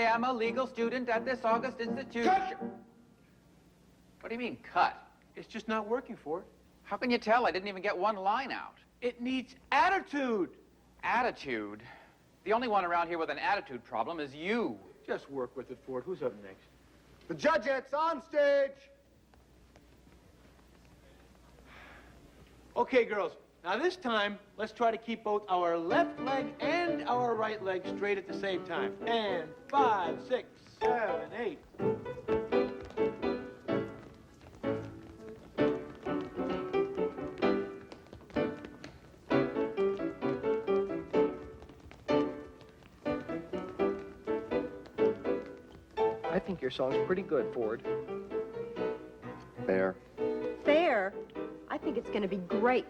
I am a legal student at this August institution. Cut! What do you mean, cut? It's just not working for it. How can you tell? I didn't even get one line out. It needs attitude. Attitude? The only one around here with an attitude problem is you. Just work with it, Ford. Who's up next? The Judgettes on stage! Okay, girls. Now this time, let's try to keep both our left leg and our right leg straight at the same time. And 5, 6, 7, 8. I think your song's pretty good, Ford. Fair. Fair? I think it's going to be great.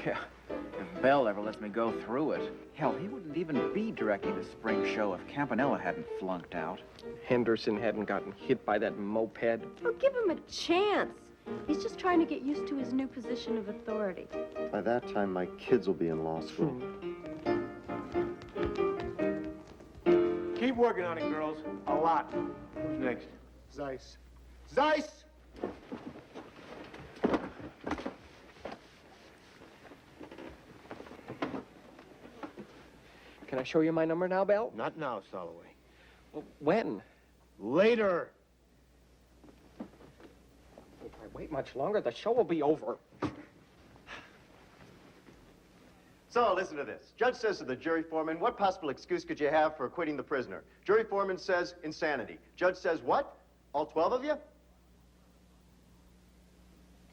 Yeah, if Bell ever lets me go through it. Hell, he wouldn't even be directing the spring show if Campanella hadn't flunked out. Henderson hadn't gotten hit by that moped. Oh, give him a chance. He's just trying to get used to his new position of authority. By that time, my kids will be in law school. Keep working on it, girls. A lot. Who's next? Zeiss. Zeiss! Can I show you my number now, Bell? Not now, Soloway. Well, when? Later. If I wait much longer, the show will be over. So, listen to this. Judge says to the jury foreman, what possible excuse could you have for acquitting the prisoner? Jury foreman says, insanity. Judge says, what? All 12 of you?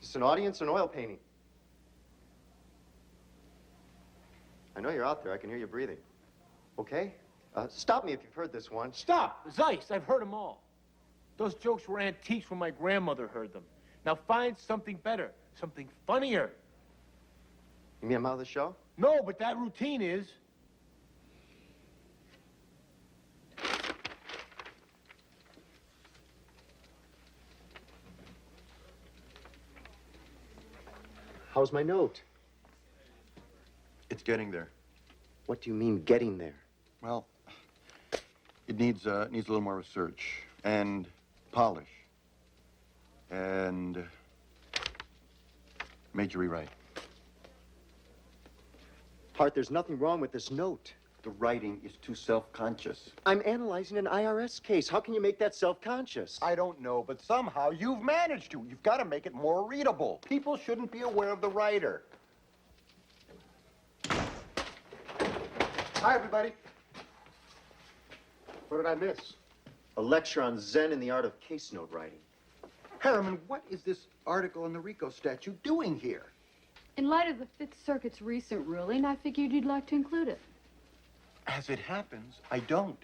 It's an audience and oil painting. I know you're out there. I can hear you breathing. Okay? Stop me if you've heard this one. Stop! Zeiss, I've heard them all. Those jokes were antiques when my grandmother heard them. Now find something better, something funnier. You mean I'm out of the show? No, but that routine is. How's my note? It's getting there. What do you mean, getting there? Well, it needs a little more research and polish and major rewrite. Hart, there's nothing wrong with this note. The writing is too self-conscious. I'm analyzing an IRS case. How can you make that self-conscious? I don't know, but somehow you've managed to. You've got to make it more readable. People shouldn't be aware of the writer. Hi, everybody. What did I miss? A lecture on Zen and the art of case note writing. Harriman, what is this article in the RICO statute doing here? In light of the Fifth Circuit's recent ruling, I figured you'd like to include it. As it happens, I don't.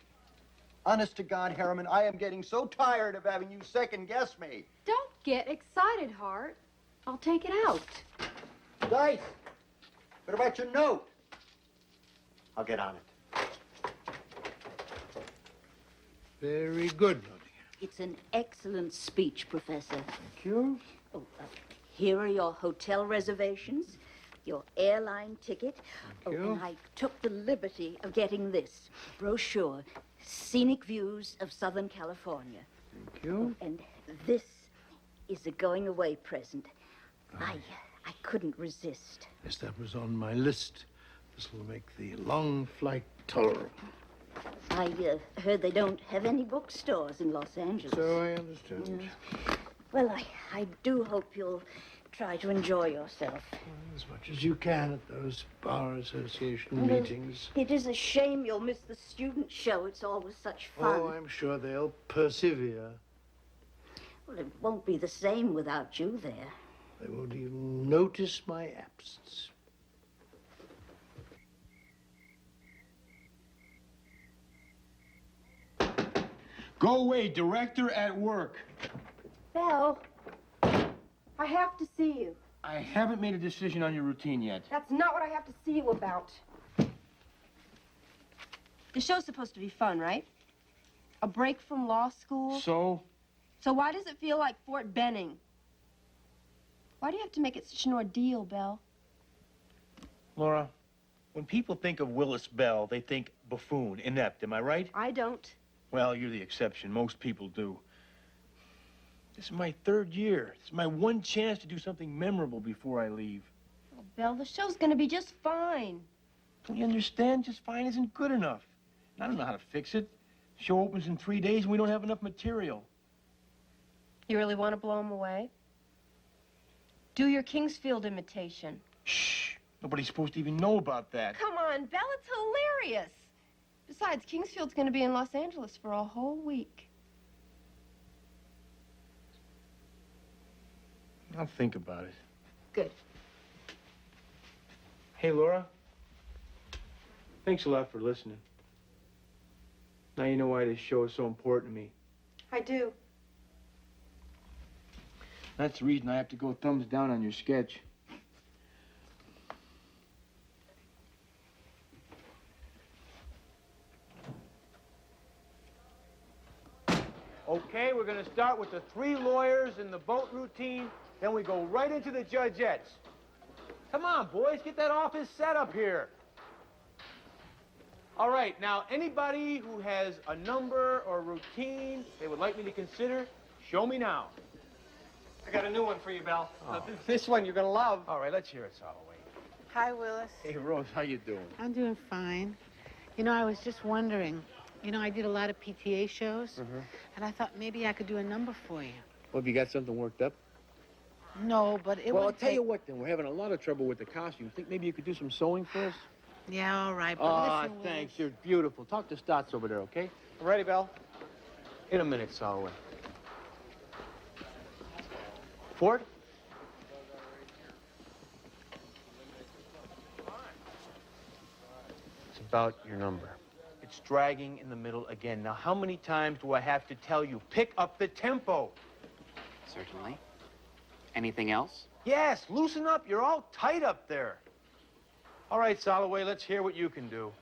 Honest to God, Harriman, I am getting so tired of having you second-guess me. Don't get excited, Hart. I'll take it out. Dice, what about your note? I'll get on it. Very good, Nottingham. It's an excellent speech, Professor. Thank you. Oh, here are your hotel reservations, your airline ticket. Thank you. And I took the liberty of getting this brochure, Scenic Views of Southern California. Thank you. And this is a going-away present. I couldn't resist. Yes, that was on my list. This will make the long flight tolerable. I heard they don't have any bookstores in Los Angeles. So I understand. Well, I do hope you'll try to enjoy yourself. As much as you can at those Bar Association Well, meetings. It is a shame you'll miss the student show. It's always such fun. Oh, I'm sure they'll persevere. Well, it won't be the same without you there. They won't even notice my absence. Go away, director at work. Belle, I have to see you. I haven't made a decision on your routine yet. That's not what I have to see you about. The show's supposed to be fun, right? A break from law school. So? So why does it feel like Fort Benning? Why do you have to make it such an ordeal, Belle? Laura, when people think of Willis Bell, they think buffoon, inept. Am I right? I don't. Well, you're the exception. Most people do. This is my 3rd year. It's my one chance to do something memorable before I leave. Oh, Belle, the show's gonna be just fine. Don't you understand? Just fine isn't good enough. And I don't know how to fix it. Show opens in 3 days and we don't have enough material. You really want to blow him away? Do your Kingsfield imitation. Shh. Nobody's supposed to even know about that. Come on, Belle, it's hilarious. Besides, Kingsfield's gonna be in Los Angeles for a whole week. I'll think about it. Good. Hey, Laura. Thanks a lot for listening. Now you know why this show is so important to me. I do. That's the reason I have to go thumbs down on your sketch. Okay, we're gonna start with the 3 lawyers in the boat routine, then we go right into the judgettes. Come on, boys, get that office set up here. All right, now, anybody who has a number or routine they would like me to consider, show me now. I got a new one for you, Belle. This one you're gonna love. All right, let's hear it, Soloway. Hi, Willis. Hey, Rose, how you doing? I'm doing fine. You know, I was just wondering, you know, I did a lot of PTA shows, and I thought maybe I could do a number for you. Well, have you got something worked up? No, but it Well, I'll would tell take... you what, then. We're having a lot of trouble with the costume. Think maybe you could do some sewing for us? Yeah, all right, but Ah, listen, Willis. thanks. You're beautiful. Talk to Stotts over there, okay? Ready, Belle? In a minute, Soloway. Ford? It's about your number. It's dragging in the middle again. Now, how many times do I have to tell you? Pick up the tempo. Certainly. Anything else? Yes, loosen up. You're all tight up there. All right, Soloway, let's hear what you can do.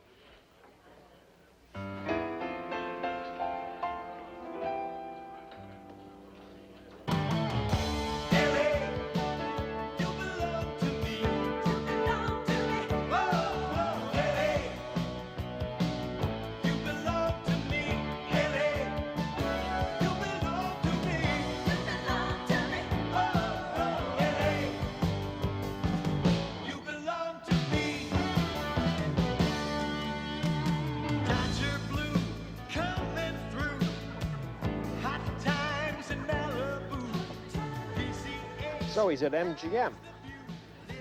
So he's at MGM.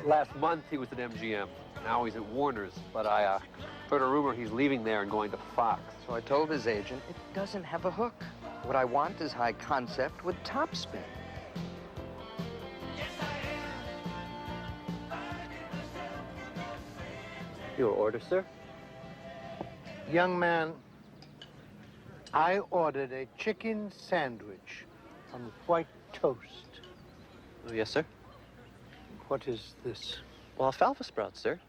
Last month he was at MGM. Now he's at Warner's. But I heard a rumor he's leaving there and going to Fox. So I told his agent, it doesn't have a hook. What I want is high concept with top spin. Your order, sir? Young man, I ordered a chicken sandwich on white toast. Oh, yes, sir. What is this? Well, alfalfa sprouts, sir.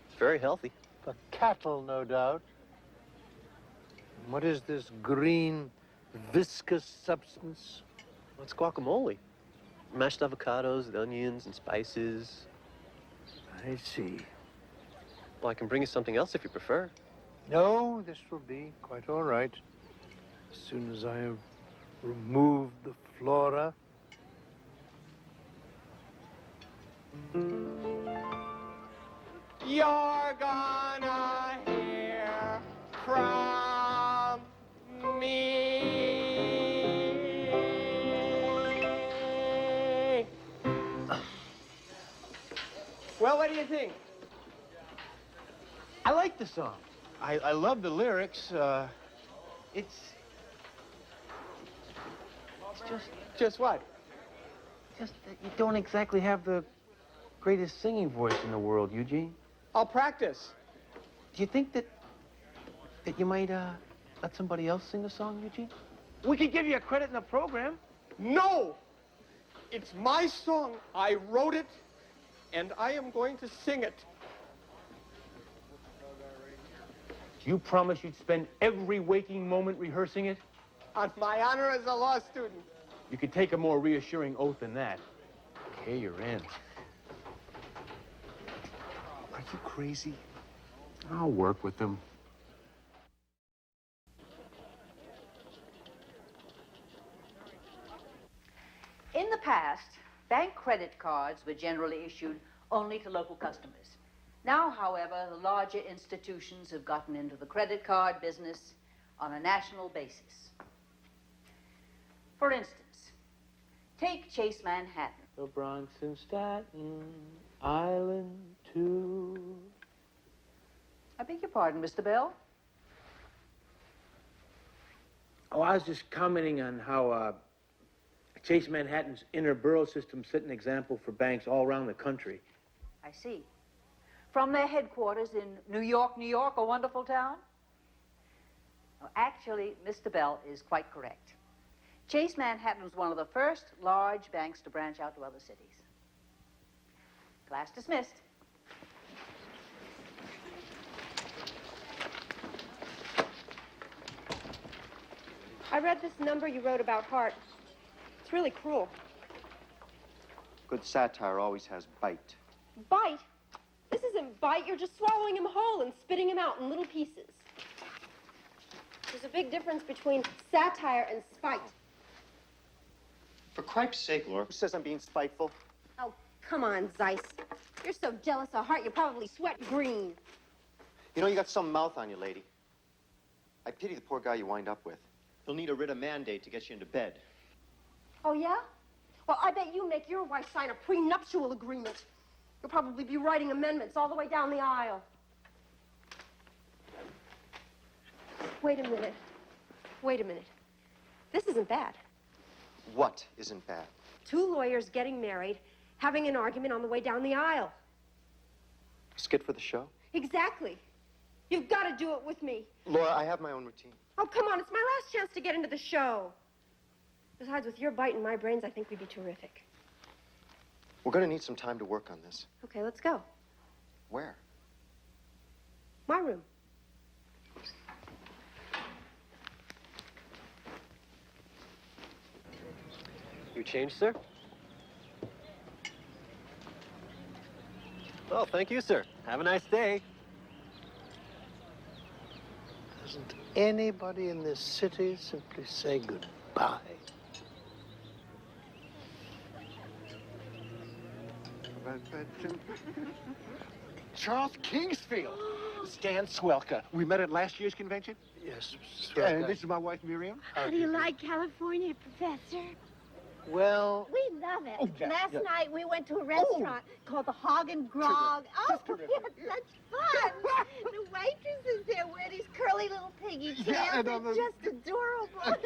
It's very healthy. For cattle, no doubt. What is this green, viscous substance? Well, it's guacamole. Mashed avocados, onions, and spices. I see. Well, I can bring you something else if you prefer. No, this will be quite all right. As soon as I have removed the flora. You're gonna hear from me. Well, what do you think? I like the song. I love the lyrics. It's Just what? just that you don't exactly have the greatest singing voice in the world, Eugene. I'll practice. Do you think that you might let somebody else sing the song, Eugene? We could give you a credit in the program. No! It's my song. I wrote it, and I am going to sing it. You promised you'd spend every waking moment rehearsing it? On my honor as a law student. You could take a more reassuring oath than that. Okay, you're in. Are you crazy? I'll work with them. the past, bank credit cards were generally issued only to local customers. Now, however, the larger institutions have gotten into the credit card business on a national basis. For instance, take Chase Manhattan. The Bronx and Staten Island, too. I beg your pardon, Mr. Bell? Oh, I was just commenting on how Chase Manhattan's inner borough system set an example for banks all around the country. I see. From their headquarters in New York, a wonderful town? No, actually, Mr. Bell is quite correct. Chase Manhattan was one of the first large banks to branch out to other cities. Class dismissed. I read this number you wrote about Hart. It's really cruel. Good satire always has bite. Bite? This isn't bite. You're just swallowing him whole and spitting him out in little pieces. There's a big difference between satire and spite. For cripe's sake, Laura, who says I'm being spiteful? Oh, come on, Zeiss. You're so jealous of Hart, you probably sweat green. You know, you got some mouth on you, lady. I pity the poor guy you wind up with. He'll need a writ of mandate to get you into bed. Oh, yeah? Well, I bet you make your wife sign a prenuptial agreement. You'll probably be writing amendments all the way down the aisle. Wait a minute. Wait a minute. This isn't bad. What isn't bad? Two lawyers getting married, having an argument on the way down the aisle. Skit for the show? Exactly. You've got to do it with me. Laura, I have my own routine. Oh, come on. It's my last chance to get into the show. Besides, with your bite in my brains, I think we'd be terrific. We're going to need some time to work on this. Okay, let's go. Where? My room. You changed, sir? Well, thank you, sir. Have a nice day. Doesn't anybody in this city simply say goodbye? Charles Kingsfield. Stan Swelka. We met at last year's convention. Yes, And this is my wife, Miriam. How do you like California, Professor? Well, We love it. Oh, yeah, Last yeah. night we went to a restaurant called the Hog and Grog. Oh, Just we had such fun. The waitresses there wear these curly little piggy tails. Yeah, and, They're just adorable.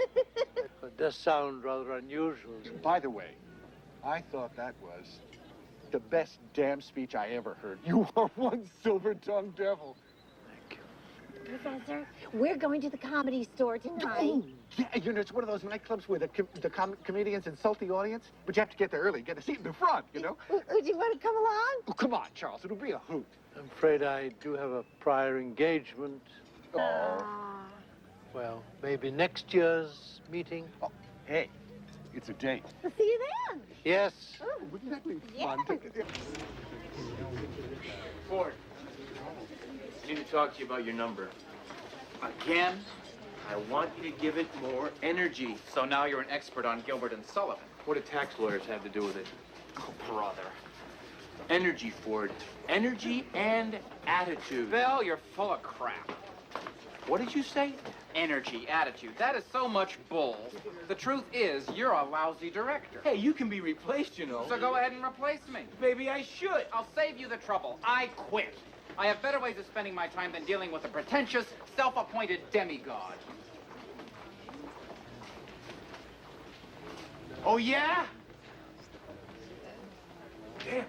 it does sound rather unusual. By the way, I thought that was the best damn speech I ever heard. You are one silver-tongued devil. Professor, we're going to the Comedy Store tonight. Yeah, you know, it's one of those nightclubs where the comedians insult the audience, but you have to get there early, get a seat in the front, you know? Would you want to come along? Oh, come on, Charles, it'll be a hoot. I'm afraid I do have a prior engagement. Well, maybe next year's meeting. Oh, hey, it's a date. We'll see you then. Yes. Wouldn't that be fun? Ford, I need to talk to you about your number. Again? I want you to give it more energy. So now you're an expert on Gilbert and Sullivan. What do tax lawyers have to do with it? Oh, brother. Energy, Ford. Energy and attitude. Bill, you're full of crap. What did you say? Energy, attitude. That is so much bull. The truth is, you're a lousy director. Hey, you can be replaced, you know. So go ahead and replace me. Maybe I should. I'll save you the trouble. I quit. I have better ways of spending my time than dealing with a pretentious, self-appointed demigod. Oh, yeah? Damn it.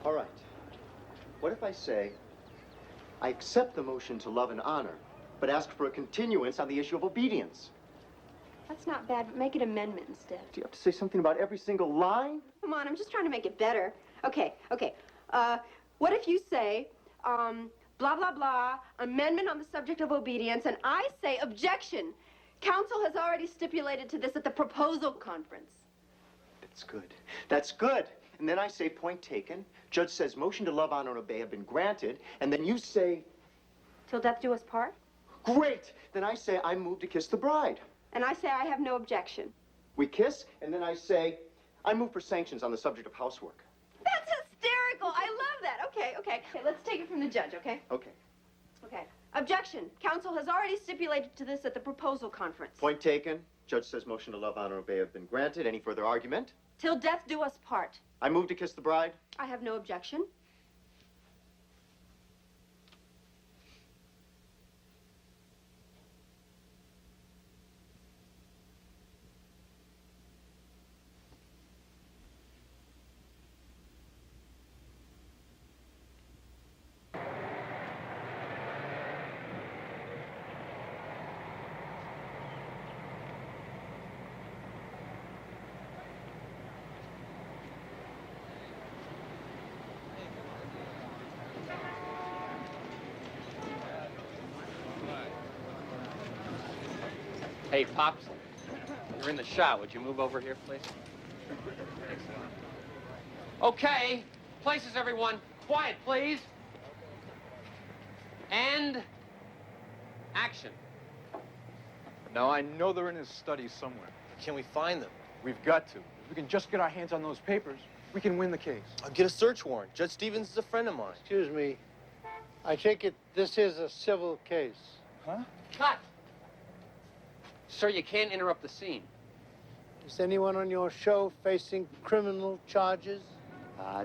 All right. What if I say, I accept the motion to love and honor, but ask for a continuance on the issue of obedience? That's not bad, but make it amendment instead. Do you have to say something about every single line? Come on, I'm just trying to make it better. Okay. What if you say, blah, blah, blah, amendment on the subject of obedience, and I say objection. Council has already stipulated to this at the proposal conference. That's good. That's good. And then I say, point taken. Judge says motion to love, honor, and obey have been granted. And then you say... Till death do us part? Great! Then I say, I move to kiss the bride. And I say I have no objection. We kiss, and then I say, I move for sanctions on the subject of housework. That's hysterical. I love that. Okay, let's take it from the judge, okay? Okay. Okay. Objection. Counsel has already stipulated to this at the proposal conference. Point taken. Judge says motion to love, honor, obey have been granted. Any further argument? Till death do us part. I move to kiss the bride. I have no objection. Hey, Pops, you're in the shot. Would you move over here, please? Okay, places, everyone. Quiet, please. And action. Now, I know they're in his study somewhere. Can we find them? We've got to. If we can just get our hands on those papers, we can win the case. I'll get a search warrant. Judge Stevens is a friend of mine. Excuse me. I take it this is a civil case. Huh? Cut. Sir, you can't interrupt the scene. Is anyone on your show facing criminal charges?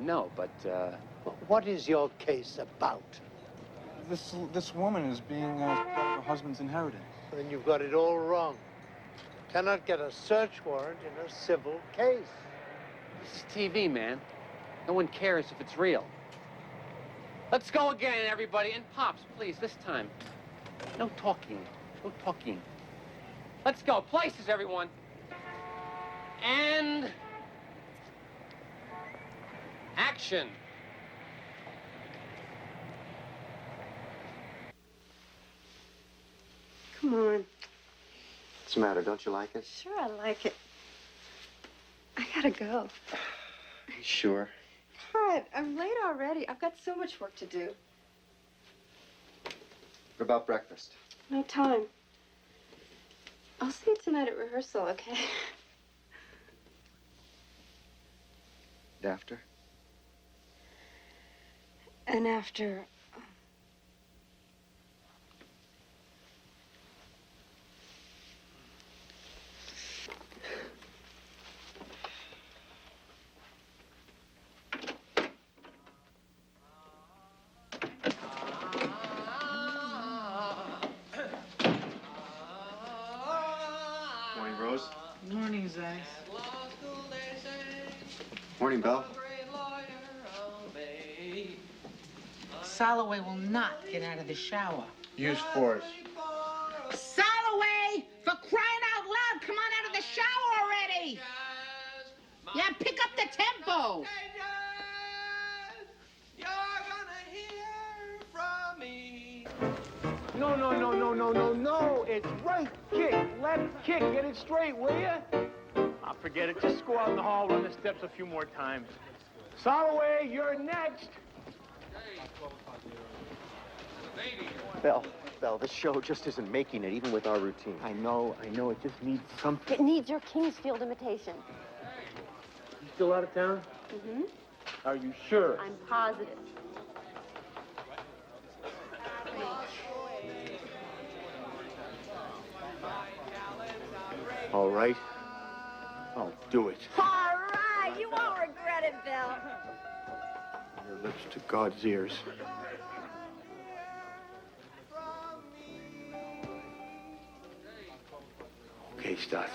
No, but, What is your case about? This woman is being her husband's inheritance. Then you've got it all wrong. Cannot get a search warrant in a civil case. This is TV, man. No one cares if it's real. Let's go again, everybody. And Pops, please, this time. No talking. No talking. Let's go. Places, everyone. And action. Come on. What's the matter? Don't you like it? Sure, I like it. I gotta go. You sure? God, I'm late already. I've got so much work to do. What about breakfast? No time. I'll see you tonight at rehearsal, okay? And after? And after... Morning, Rose. Morning, Zeiss. Morning, Belle. Soloway will not get out of the shower. Use force. Soloway! For crying out loud, come on out of the shower already! Yeah, pick up the tempo! No. It's right kick, left kick. Get it straight, will you? Ah, forget it. Just go out in the hall, run the steps a few more times. Soloway, you're next. Belle, this show just isn't making it, even with our routine. I know. It just needs something. It needs your Kingsfield imitation. You still out of town? Mm-hmm. Are you sure? I'm positive. All right. I'll do it. All right, you won't regret it, Bill. Your lips to God's ears. Okay, Stotts.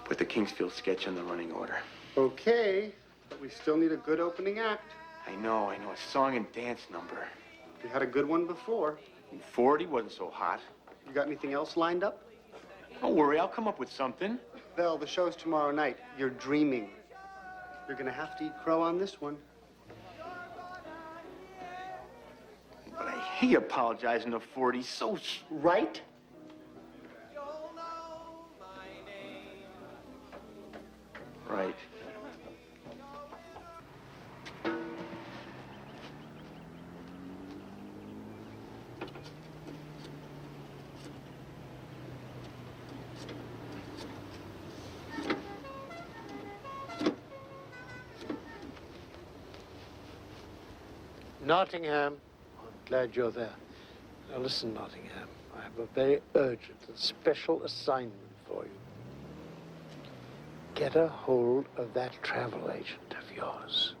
Put the Kingsfield sketch on the running order. Okay, but we still need a good opening act. I know. A song and dance number. We had a good one before. 40 wasn't so hot. You got anything else lined up? Don't worry, I'll come up with something. Belle, the show's tomorrow night. You're dreaming. You're gonna have to eat crow on this one. But I hate apologizing to 40. So right? Right. Nottingham. I'm glad you're there. Now listen, Nottingham. I have a very urgent and special assignment for you. Get a hold of that travel agent of yours.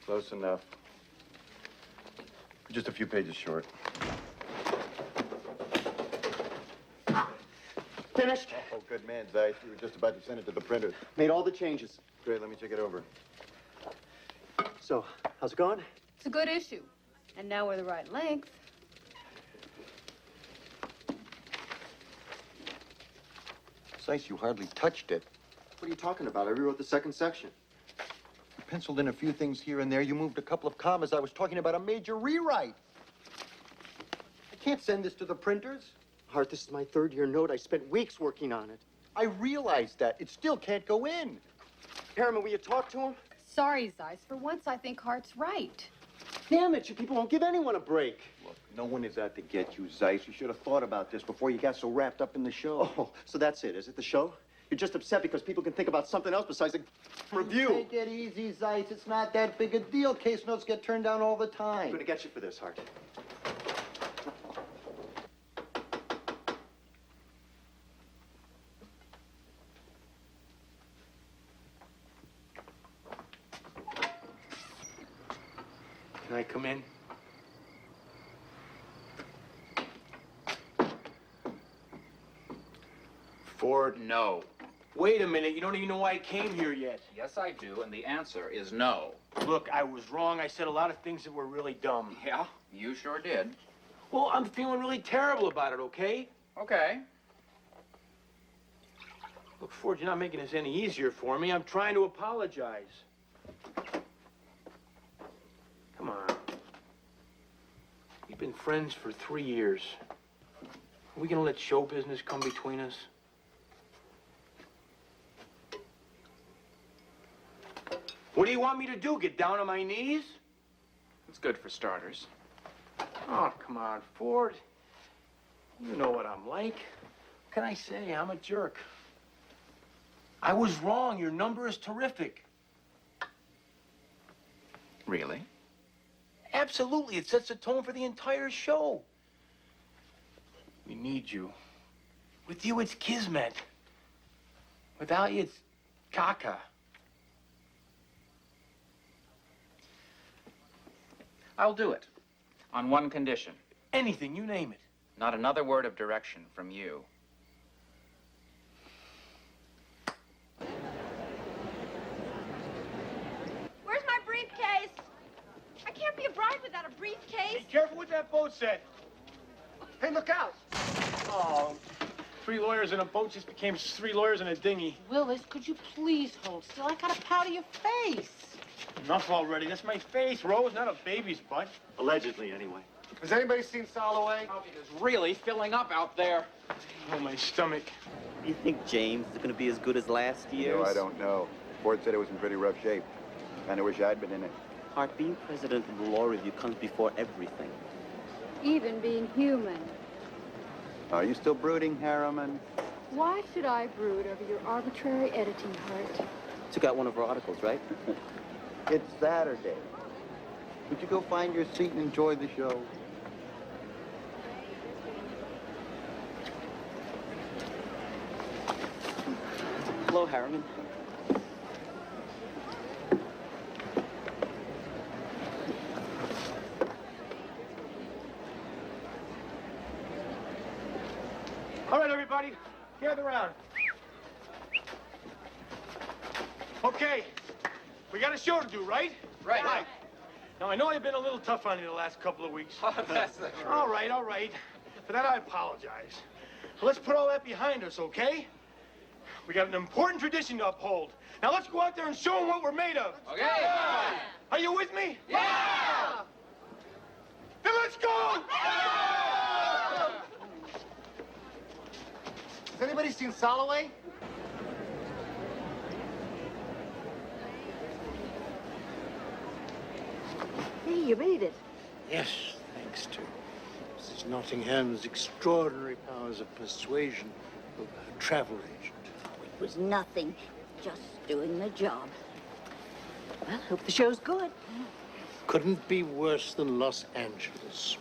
Close enough. Just a few pages short. Finished? Oh, good man, Zeiss. We were just about to send it to the printers. Made all the changes. Great, let me check it over. So, how's it going? It's a good issue. And now we're the right length. Zeiss, you hardly touched it. What are you talking about? I rewrote the second section. You penciled in a few things here and there. You moved a couple of commas. I was talking about a major rewrite. I can't send this to the printers. Hart, this is my third-year note. I spent weeks working on it. I realize that. It still can't go in. Harriman, will you talk to him? Sorry, Zeiss. For once, I think Hart's right. Damn it, you people won't give anyone a break. Look, no one is out to get you, Zeiss. You should have thought about this before you got so wrapped up in the show. Oh, so that's it, is it, the show? You're just upset because people can think about something else besides a review. Take it easy, Zeiss. It's not that big a deal. Case notes get turned down all the time. I'm gonna get you for this, Hart. Can I come in? Ford, No. wait a minute. You don't even know why I came here yet. Yes, I do, and the answer is no. Look, I was wrong. I said a lot of things that were really dumb. Yeah, you sure did. Well, I'm feeling really terrible about it, okay? Okay. Look, Ford, you're not making this any easier for me. I'm trying to apologize. Come on. We've been friends for 3 years. Are we gonna let show business come between us? What do you want me to do? Get down on my knees? It's good for starters. Oh, come on, Ford. You know what I'm like. What can I say? I'm a jerk. I was wrong. Your number is terrific. Really? Absolutely. It sets the tone for the entire show. We need you. With you, it's kismet. Without you, it's caca. I'll do it. On one condition. Anything, you name it. Not another word of direction from you. Where's my briefcase? I can't be a bride without a briefcase. Be careful with that boat set. Hey, look out. Oh, 3 lawyers in a boat just became 3 lawyers in a dinghy. Willis, could you please hold still? I gotta powder your face. Enough already. That's my face, Rose, not a baby's butt. Allegedly, anyway. Has anybody seen Soloway? It is really filling up out there. Oh, my stomach. You think James is going to be as good as last year's? No, I don't know. Ford said it was in pretty rough shape. Kinda wish I'd been in it. Hart, being president of the law review comes before everything. Even being human. Are you still brooding, Harriman? Why should I brood over your arbitrary editing, Hart? Took out one of our articles, right? It's Saturday. Would you go find your seat and enjoy the show? Hello, Harriman. All right, everybody, gather around. Okay, we got a show to do, right? Right. Now, I know I've been a little tough on you the last couple of weeks. That's the truth. All right. For that, I apologize. Let's put all that behind us, okay? We got an important tradition to uphold. Now, let's go out there and show them what we're made of. Okay. Are you with me? Yeah! Then let's go! Has anybody seen Soloway? Hey, you made it. Yes, thanks to Mrs. Nottingham's extraordinary powers of persuasion of her travel agent. It was nothing. Just doing the job. Well, hope the show's good. Couldn't be worse than Los Angeles.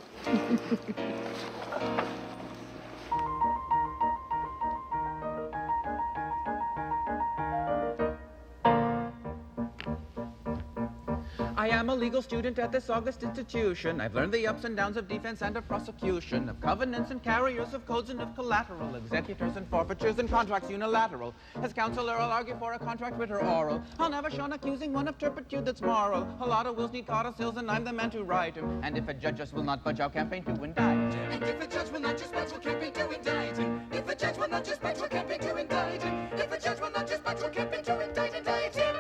I am a legal student at this august institution. I've learned the ups and downs of defense and of prosecution, of covenants and carriers of codes and of collateral, executors and forfeitures and contracts unilateral. As counselor, I'll argue for a contract writ or oral. I'll never shun accusing one of turpitude that's moral. A lot of wills need codicils, and I'm the man to write 'em. And if a judge just will not budge, I'll campaign to indict him. And if a judge will not just budge, we'll campaign to indict him. If a judge will not just budge, we'll campaign to indict him. If a judge will not just budge, we'll campaign to indict him.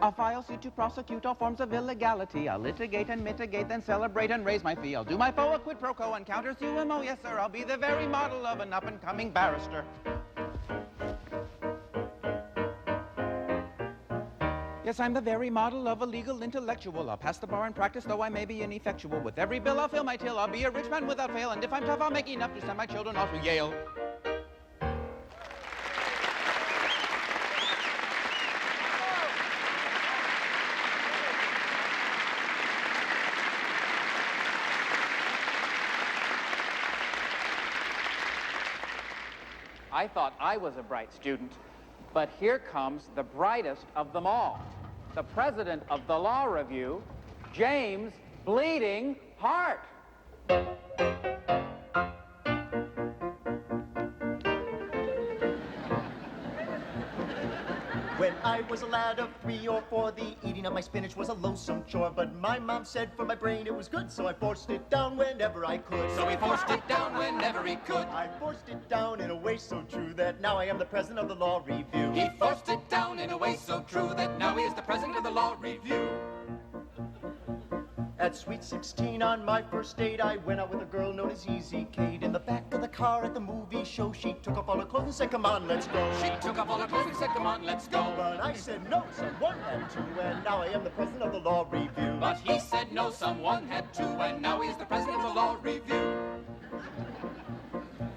I'll file suit to prosecute all forms of illegality. I'll litigate and mitigate, then celebrate and raise my fee. I'll do my foe a quid pro quo and counter sue him. Oh, yes, sir, I'll be the very model of an up-and-coming barrister. Yes, I'm the very model of a legal intellectual. I'll pass the bar in practice, though I may be ineffectual. With every bill, I'll fill my till. I'll be a rich man without fail. And if I'm tough, I'll make enough to send my children off to Yale. I thought I was a bright student, but here comes the brightest of them all. The president of the Law Review, James Bleeding Hart. When I was a lad of 3 or 4, the eating of my spinach was a loathsome chore. But my mom said for my brain it was good, so I forced it down whenever I could. So he forced it down whenever he could. I forced it down in a way so true that now I am the president of the Law Review. He forced it down in a way so true that now he is the president of the Law Review. At Sweet 16 on my first date, I went out with a girl known as Easy Kate. In the back of the car at the movie show, she took off all her clothes and said, "Come on, let's go." She took off all her clothes and said, "Come on, let's go." But I said no, someone had to, and now I am the president of the Law Review. But he said no, someone had to, and now he is the president of the Law Review.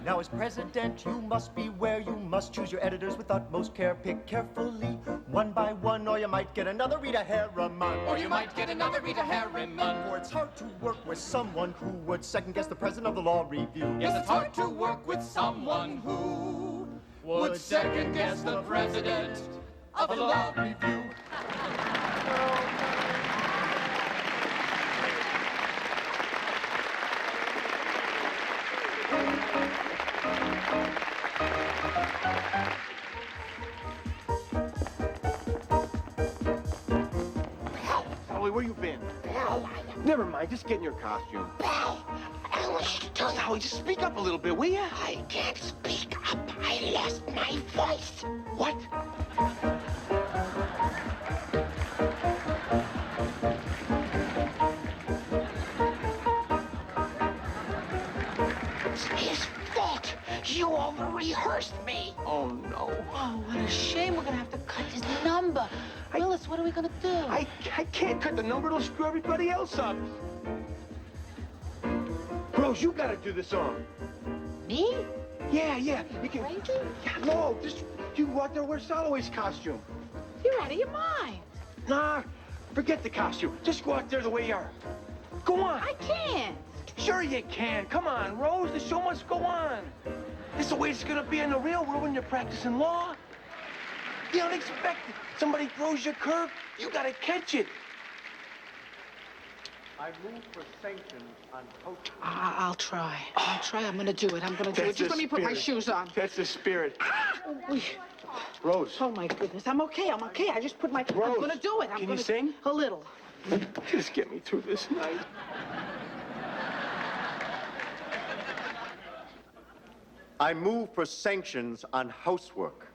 Now as president, you must beware. You must choose your editors with utmost care. Pick carefully, one by one, or you might get another Rita Harriman. Or you might get another Rita Harriman. For it's hard to work with someone who would second-guess the president of the Law Review. Yes, it's hard to work with someone who would second-guess the president of the Law Review. Holly, where you been? Never mind, just get in your costume. Tell us, Holly, just speak up a little bit, will ya? I can't speak up. I lost my voice. What? It's his fault. You over-rehearsed me. Oh, no. Oh, what a shame. We're gonna have to cut his number. Willis, what are we gonna do? I can't cut the number. It'll screw everybody else up. Rose, you gotta do the song. Me? Yeah. You can. Crazy? Yeah, no, just you go out there and wear Soloway's costume. You're out of your mind. Nah, forget the costume. Just go out there the way you are. Go on. I can't. Sure you can. Come on, Rose. The show must go on. This is the way it's gonna be in the real world when you're practicing law. The unexpected. Somebody throws you a curve, you gotta catch it. I move for sanctions on post. I'll try. I'm gonna do it. I'm gonna do it. Just let me put my shoes on. That's the spirit. Ooh. Rose. Oh, my goodness. I'm okay. I just put my... Rose, I'm gonna do it. can you sing? A little. Just get me through this night. I move for sanctions on housework.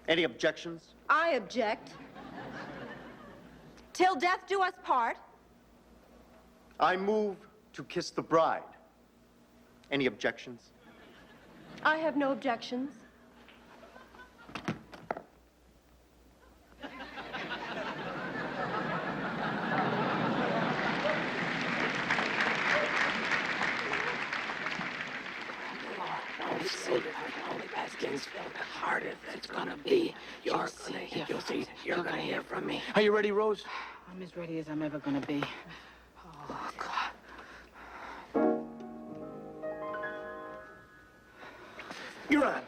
Any objections? I object. Till death do us part. I move to kiss the bride. Any objections? I have no objections. The hardest it's gonna be. You'll see. You're gonna hear from me. Are you ready, Rose? I'm as ready as I'm ever gonna be. Oh, God. You're on.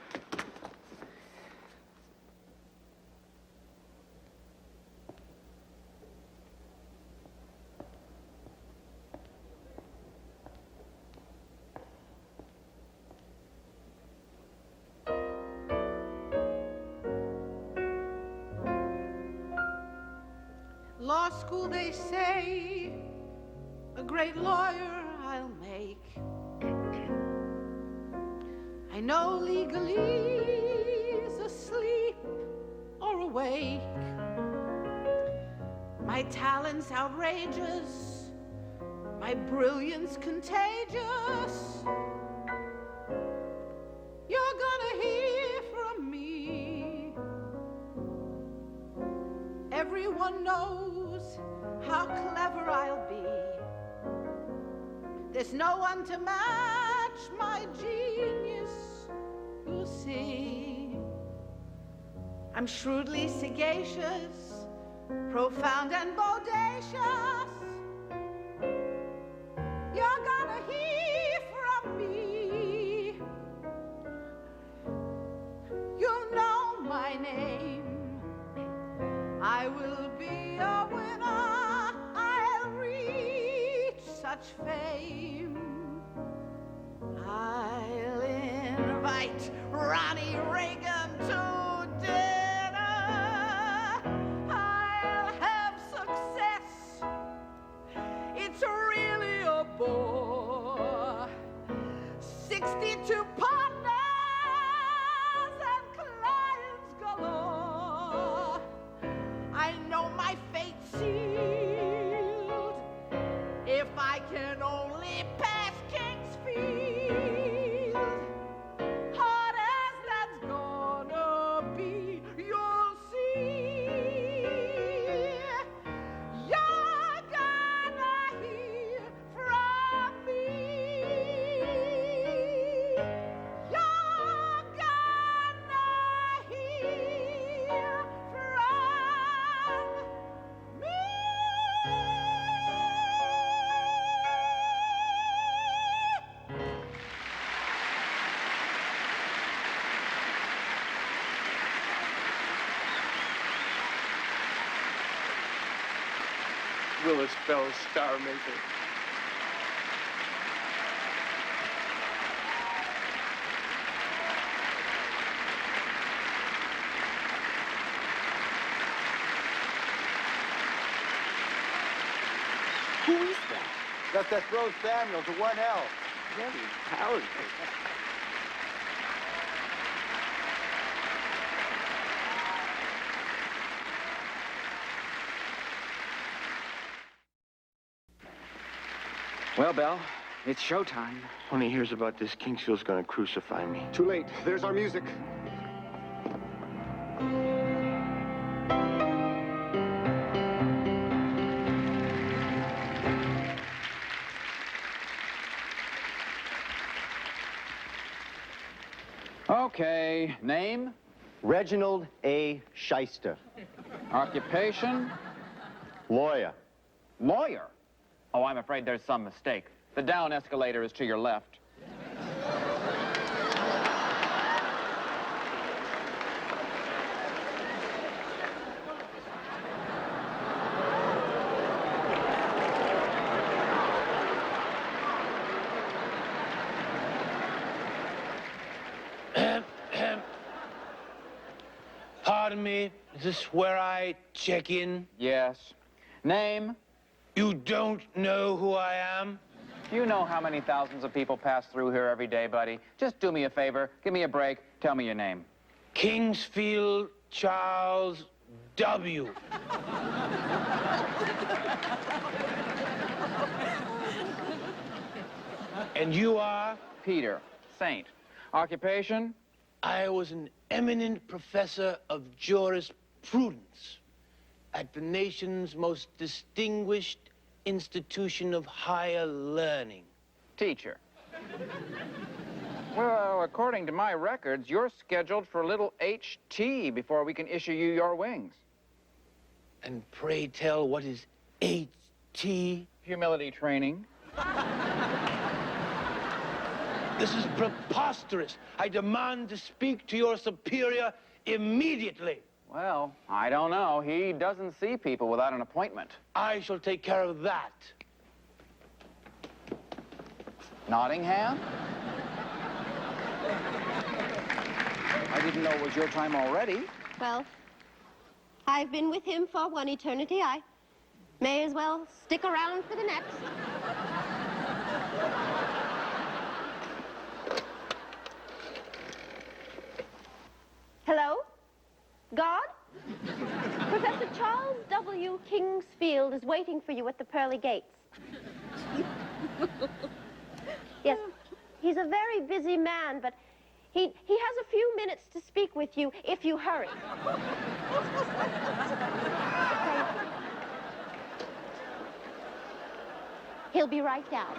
Law school, they say, a great lawyer I'll make. I know legalese asleep or awake. My talent's outrageous, my brilliance contagious. You're gonna hear from me. Everyone knows how clever I'll be. There's no one to match my genius, you see. I'm shrewdly sagacious, profound and bodacious. You're gonna hear from me. You know my name. I will be a winner. I'll reach such fame. I'll invite Ronnie Reagan to dinner. I'll have success. It's really a bore. 62 partners and clients galore. I know my fate's sealed if I can only pass Kingsfield. Hard as that's gonna be, you'll see. You're gonna hear from me. You're gonna hear from me. Willis Bell, Star Maker. Who is that? That's Rose Samuels, the 1L. Very talented. Well, Bell, it's showtime. When he hears about this, Kingsfield's gonna crucify me. Too late. There's our music. Okay, name, Reginald A. Shyster, occupation, lawyer. lawyer. Oh, I'm afraid there's some mistake. The down escalator is to your left. Pardon me, is this where I check in? Yes. Name, You don't know who I am? you know how many thousands of people pass through here every day, buddy. Just do me a favor, give me a break, tell me your name. Kingsfield Charles W. And you are? Peter, Saint. Occupation? I was an eminent professor of jurisprudence at the nation's most distinguished institution of higher learning. Teacher. Well, according to my records, you're scheduled for a little HT before we can issue you your wings. And pray tell, what is HT? Humility training. This is preposterous. I demand to speak to your superior immediately. Well, I don't know. He doesn't see people without an appointment. I shall take care of that. Nottingham? I didn't know it was your time already. Well, I've been with him for one eternity. I may as well stick around for the next. Hello? God? Professor Charles W. Kingsfield is waiting for you at the pearly gates. Yes, he's a very busy man, but he has a few minutes to speak with you if you hurry. He'll be right down.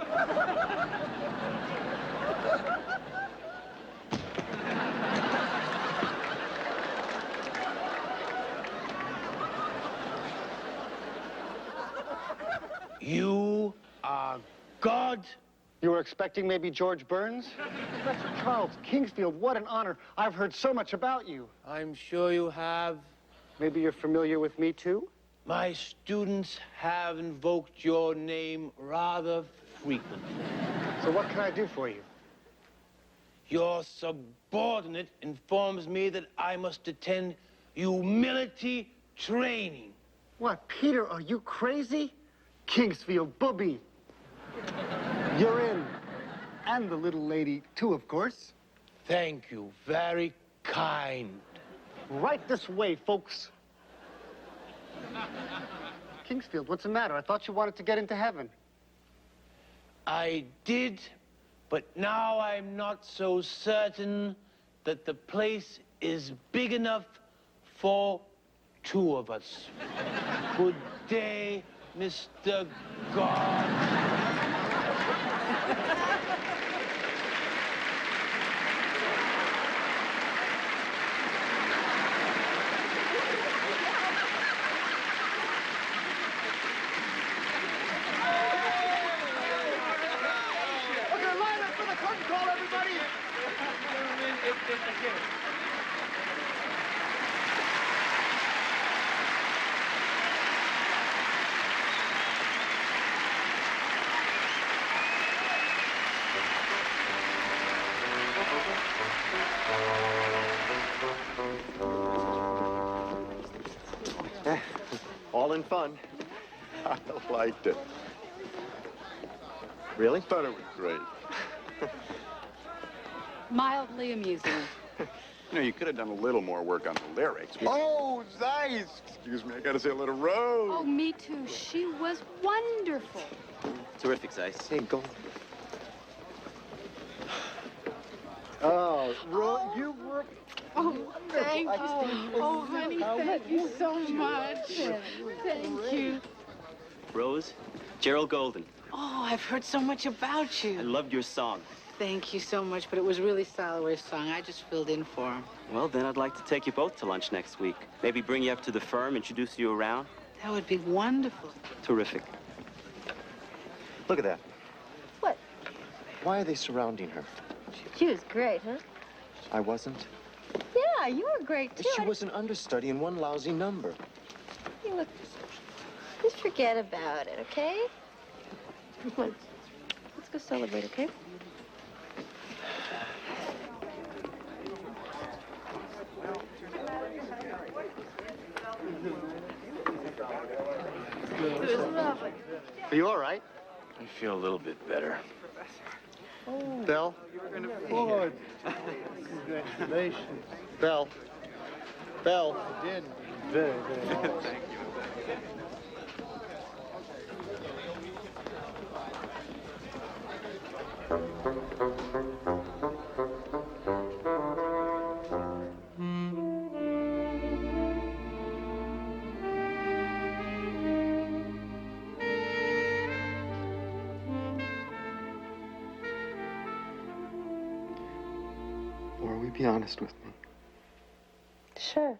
You are God? You were expecting maybe George Burns? Professor Charles Kingsfield, what an honor. I've heard so much about you. I'm sure you have. Maybe you're familiar with me, too? My students have invoked your name rather frequently. So what can I do for you? Your subordinate informs me that I must attend humility training. What, Peter, are you crazy? Kingsfield, booby. You're in. And the little lady, too, of course. Thank you. Very kind. Right this way, folks. Kingsfield, what's the matter? I thought you wanted to get into heaven. I did, but now I'm not so certain that the place is big enough for two of us. Good day, Mr. God. Okay, line up for the curtain call, everybody! All in fun. I liked it. Really? Thought it was great. Mildly amusing. You know, you could have done a little more work on the lyrics. Oh, Zeiss! Excuse me, I gotta say a little Rose. Oh, me too. She was wonderful. Terrific, Zeiss. Hey, go. Oh, you were... Oh, thank you. Oh, honey, thank you so much. Thank you. Rose, Gerald Golden. Oh, I've heard so much about I you. loved your song. Thank you so much, but it was really Stalloway's song. I just filled in for him. Well, then I'd like to take you both to lunch next week. Maybe bring you up to the firm, introduce you around. That would be wonderful. Terrific. Look at that. What? Why are they surrounding her? She was great, huh? I wasn't. Yeah, you were great, too. She was an understudy in one lousy number. Hey, look, just forget about it, okay? Come on. Let's go celebrate, okay? It was lovely. Are you all right? I feel a little bit better. Belle? Good. Congratulations. Belle. Belle. You did very, very well. Thank you. be honest with me? Sure.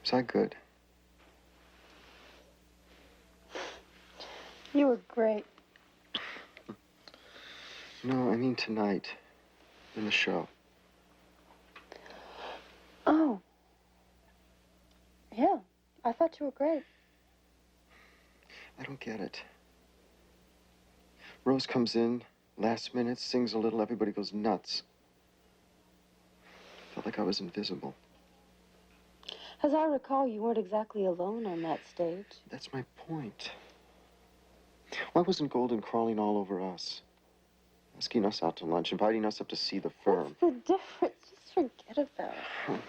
Was I good? You were great. No, I mean tonight. In the show. Oh. Yeah, I thought you were great. I don't get it. Rose comes in, last minute, sings a little, everybody goes nuts. Felt like I was invisible. As I recall, you weren't exactly alone on that stage. That's my point. Why wasn't Golden crawling all over us? Asking us out to lunch, inviting us up to see the firm. What's the difference? Just forget about it.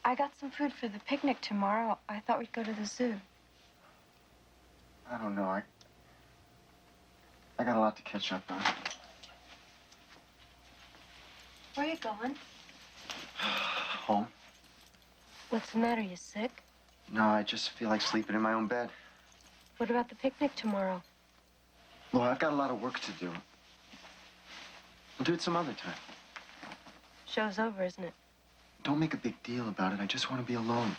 I got some food for the picnic tomorrow. I thought we'd go to the zoo. I don't know. I got a lot to catch up on. Where are you going? Home? What's the matter? You sick? No, I just feel like sleeping in my own bed. What about the picnic tomorrow? Well, I've got a lot of work to do. We'll do it some other time. Show's over, isn't it? Don't make a big deal about it. I just want to be alone.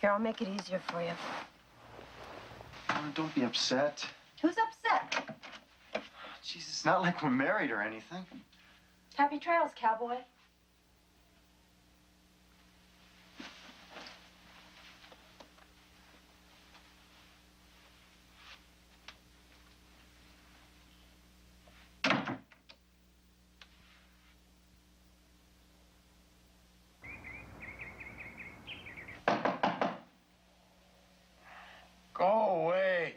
Here, I'll make it easier for you. Oh, don't be upset. Who's upset? Jeez, it's not like we're married or anything. Happy trails, cowboy. Go away.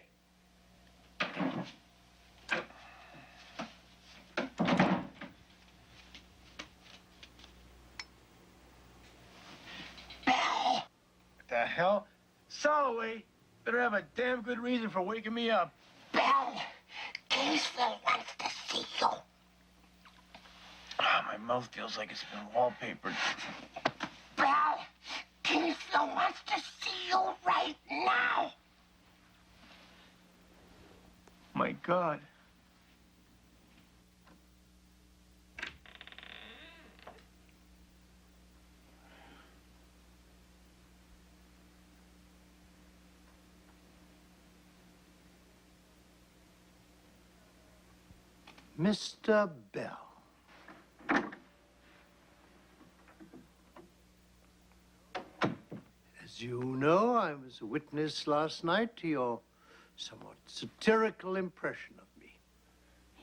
What the hell? Soloway better have a damn good reason for waking me up. Bell, Kingsville wants to see you. Ah, my mouth feels like it's been wallpapered. Bell, Kingsville wants to see you right now. My God. Mr. Bell. As you know, I was a witness last night to your somewhat satirical impression of me.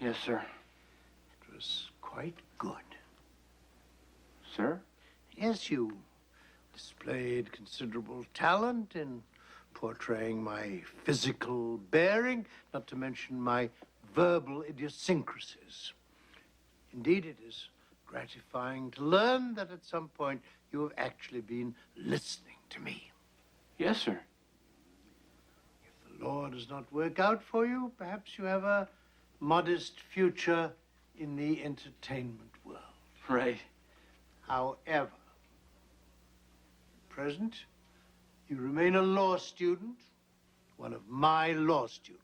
Yes, sir. It was quite good. Sir? Yes, you displayed considerable talent in portraying my physical bearing, not to mention my verbal idiosyncrasies. Indeed, it is gratifying to learn that at some point you have actually been listening to me. Yes, sir. If the law does not work out for you, perhaps you have a modest future in the entertainment world. Right. However, at present, you remain a law student, one of my law students.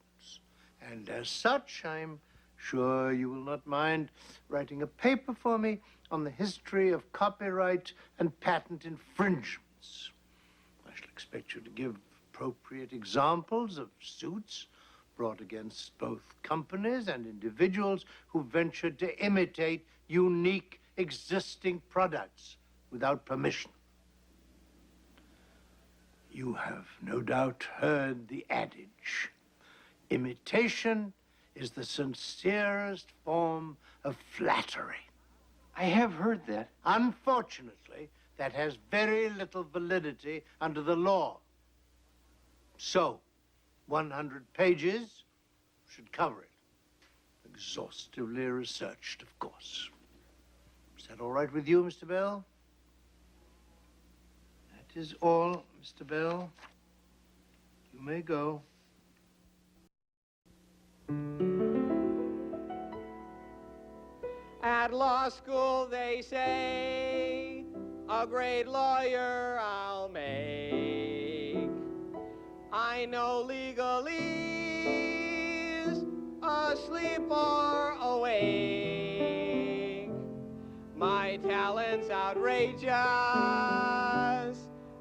And as such, I'm sure you will not mind writing a paper for me on the history of copyright and patent infringements. I shall expect you to give appropriate examples of suits brought against both companies and individuals who ventured to imitate unique existing products without permission. You have no doubt heard the adage, imitation is the sincerest form of flattery. I have heard that. Unfortunately, that has very little validity under the law. So, 100 pages should cover it. Exhaustively researched, of course. Is that all right with you, Mr. Bell? That is all, Mr. Bell. You may go. At law school, they say, a great lawyer I'll make. I know legalese, asleep or awake. My talent's outrageous,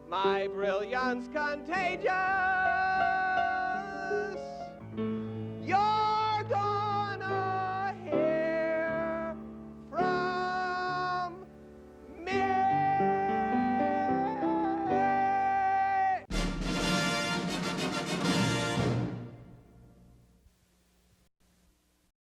my brilliance contagious.